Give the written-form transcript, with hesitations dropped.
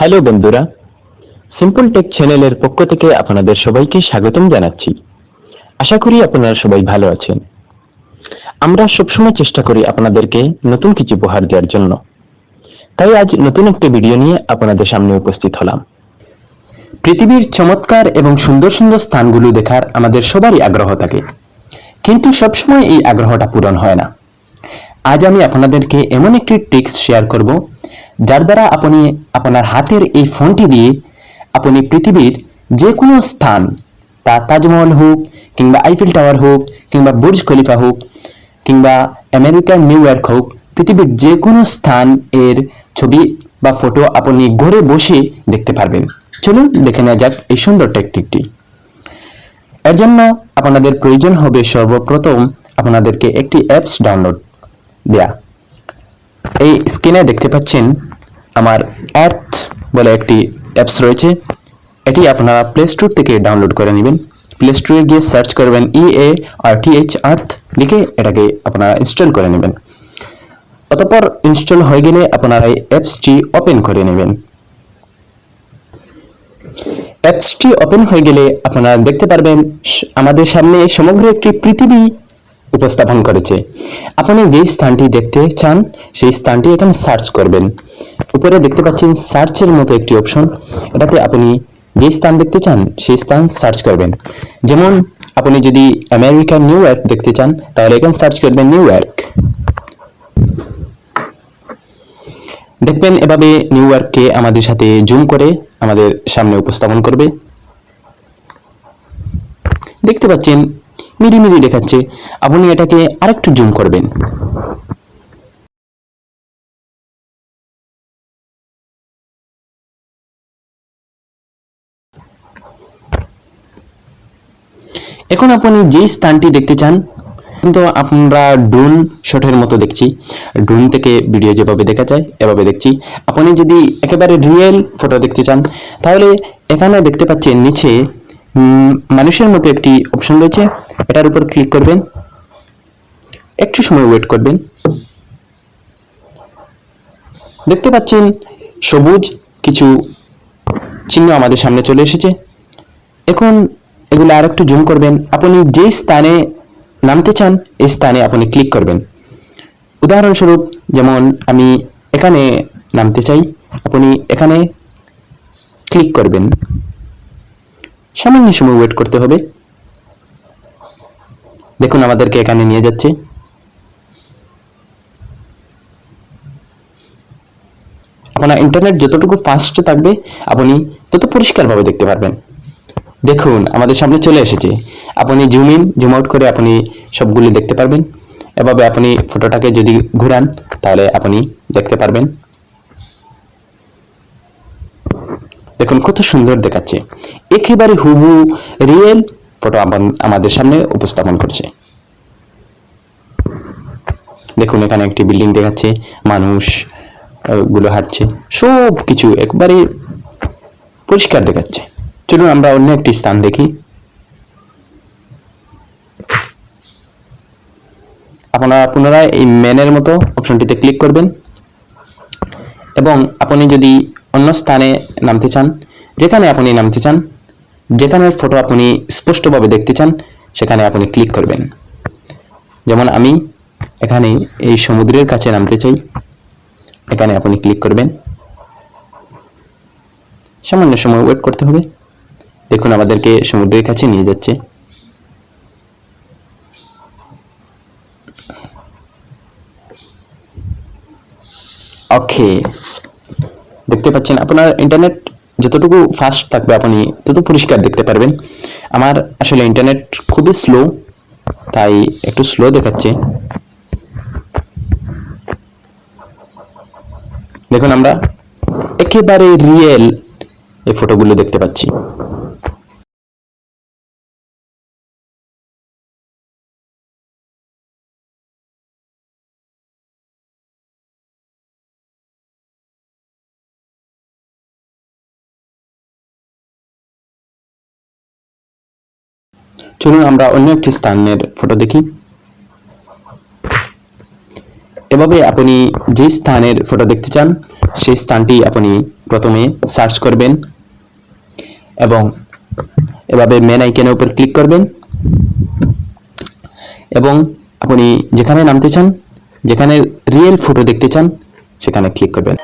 Hello বন্ধুরা, simple take চ্যানেলের পক্ষ থেকে আপনাদের সবাইকে স্বাগতম জানাচ্ছি। আশা করি আপনারা সবাই ভালো আছেন। আমরা সবসময় চেষ্টা করি আপনাদেরকে নতুন কিছু উপহার দেওয়ার জন্য, তাই আজ নতুন একটি ভিডিও নিয়ে আপনাদের সামনে উপস্থিত হলাম। পৃথিবীর চমৎকার এবং সুন্দর সুন্দর স্থানগুলো দেখার আমাদের সবারই আগ্রহ থাকে, কিন্তু সবসময় এই আগ্রহটা পূরণ হয় না। আজ আমি আপনাদেরকে এমন একটি ট্রিক্স শেয়ার করব, যার দ্বারা আপনি আপনার হাতের এই ফোনটি দিয়ে আপনি পৃথিবীর যে কোনো স্থান, তা তাজমহল হোক কিংবা আইফেল টাওয়ার হোক কিংবা বুর্জ খলিফা হোক কিংবা আমেরিকার নিউ ইয়র্ক হোক, পৃথিবীর যে কোনো স্থান এর ছবি বা ফটো আপনি ঘরে বসে দেখতে পারবেন। চলুন দেখে নেওয়া যাক এই সুন্দর টেকনিকটি। এর জন্য আপনাদের প্রয়োজন হবে সর্বপ্রথম আপনাদেরকে একটি অ্যাপস ডাউনলোড দেয়া। এই স্ক্রিনে দেখতে পাচ্ছেন আমার আর্থ বলে একটি অ্যাপস রয়েছে। এটি আপনারা প্লে স্টোর থেকে ডাউনলোড করে নেবেন। প্লে স্টোরে গিয়ে সার্চ করবেন EARTH আর্থ লিখে এটাকে আপনারা ইনস্টল করে নেবেন। অতঃপর ইনস্টল হয়ে গেলে আপনারা এই অ্যাপসটি ওপেন করে নেবেন। অ্যাপসটি ওপেন হয়ে গেলে আপনারা দেখতে পারবেন আমাদের সামনে সমগ্র একটি পৃথিবী উপস্থাপন করেছে। আপনি যেই স্থানটি দেখতে চান সেই স্থানটি এখানে সার্চ করবেন। উপরে দেখতে পাচ্ছেন সার্চের মতো একটি অপশন, এটাতে আপনি যে স্থান দেখতে চান সেই স্থান সার্চ করবেন। যেমন আপনি যদি আমেরিকার নিউ ইয়র্ক দেখতে চান তাহলে এখানে সার্চ করবেন নিউ ইয়র্ক। দেখবেন এভাবে নিউ ইয়র্ককে আমাদের সাথে জুম করে আমাদের সামনে উপস্থাপন করবে। দেখতে পাচ্ছেন মিরিমিরি দেখাচ্ছে, আপনি এটাকে আরেকটু জুম করবেন। এখন আপনি যেই স্থানটি দেখতে চান, কিন্তু আমরা ড্রোন শটের মতো দেখছি, ড্রোন থেকে ভিডিও যেভাবে দেখা যায় এভাবে দেখছি। আপনি যদি একেবারে রিয়েল ফটো দেখতে চান তাহলে এখানে দেখতে পাচ্ছেন নিচে মানুষের মতো একটি অপশন রয়েছে, এটার উপর ক্লিক করবেন। একটু সময় ওয়েট করবেন। দেখতে পাচ্ছেন সবুজ কিছু চিহ্ন আমাদের সামনে চলে এসেছে। এখন এগুলো আর একটু জুম করবেন। আপনি যে স্থানে নামতে চান এই স্থানে আপনি ক্লিক করবেন। উদাহরণস্বরূপ যেমন আমি এখানে নামতে চাই, আপনি এখানে ক্লিক করবেন। সামান্য সময় ওয়েট করতে হবে। দেখুন আমাদেরকে এখানে নিয়ে যাচ্ছে। আপনার ইন্টারনেট যতটুকু ফাস্ট থাকবে আপনি তত পরিষ্কারভাবে দেখতে পারবেন। দেখুন আমাদের সামনে চলে এসেছে। আপনি জুম ইন জুম আউট করে আপনি সবগুলি দেখতে পারবেন। এভাবে আপনি ফটোটাকে যদি ঘুরান তাহলে আপনি দেখতে পারবেন। দেখুন কত সুন্দর দেখাচ্ছে, একেবারে হুবহু রিয়েল ফটো আমাদের সামনে উপস্থাপন করছে। দেখুন এখানে একটি বিল্ডিং দেখাচ্ছে, মানুষ গুলো হাঁটছে, সব কিছু একবারে পরিষ্কার দেখাচ্ছে। চলুন আমরা অন্য একটি স্থান দেখি। আপনারা পুনরায় এই ম্যানের মতো অপশনটিতে ক্লিক করবেন এবং আপনি যদি অন্য স্থানে নামতে চান, যেখানে আপনি নামতে চান, যেখানে ফটো আপনি স্পষ্টভাবে দেখতে চান সেখানে আপনি ক্লিক করবেন। যেমন আমি এখানে এই সমুদ্রের কাছে নামতে চাই, এখানে আপনি ক্লিক করবেন। সামান্য সময় ওয়েট করতে হবে। দেখুন আমাদেরকে সমুদ্রের কাছে নিয়ে যাচ্ছে। ওকে, দেখতে পাচ্ছেন আপনার ইন্টারনেট যতটুকু ফাস্ট থাকবে আপনি তত পরিষ্কার দেখতে পারবেন। আমার আসলে ইন্টারনেট খুবই স্লো, তাই একটু স্লো দেখাচ্ছে। দেখুন আমরা একেবারে রিয়েল এই ফটোগুলো দেখতে পাচ্ছি। চলুন আমরা অন্য একটি স্থানের ফটো দেখি। এভাবে আপনি যে স্থানের ফটো দেখতে চান সেই স্থানটি আপনি প্রথমে সার্চ করবেন এবং এভাবে মেন আইকনের উপর ক্লিক করবেন এবং আপনি যেখানে নামতে চান, যেখানে রিয়েল ফটো দেখতে চান সেখানে ক্লিক করবেন।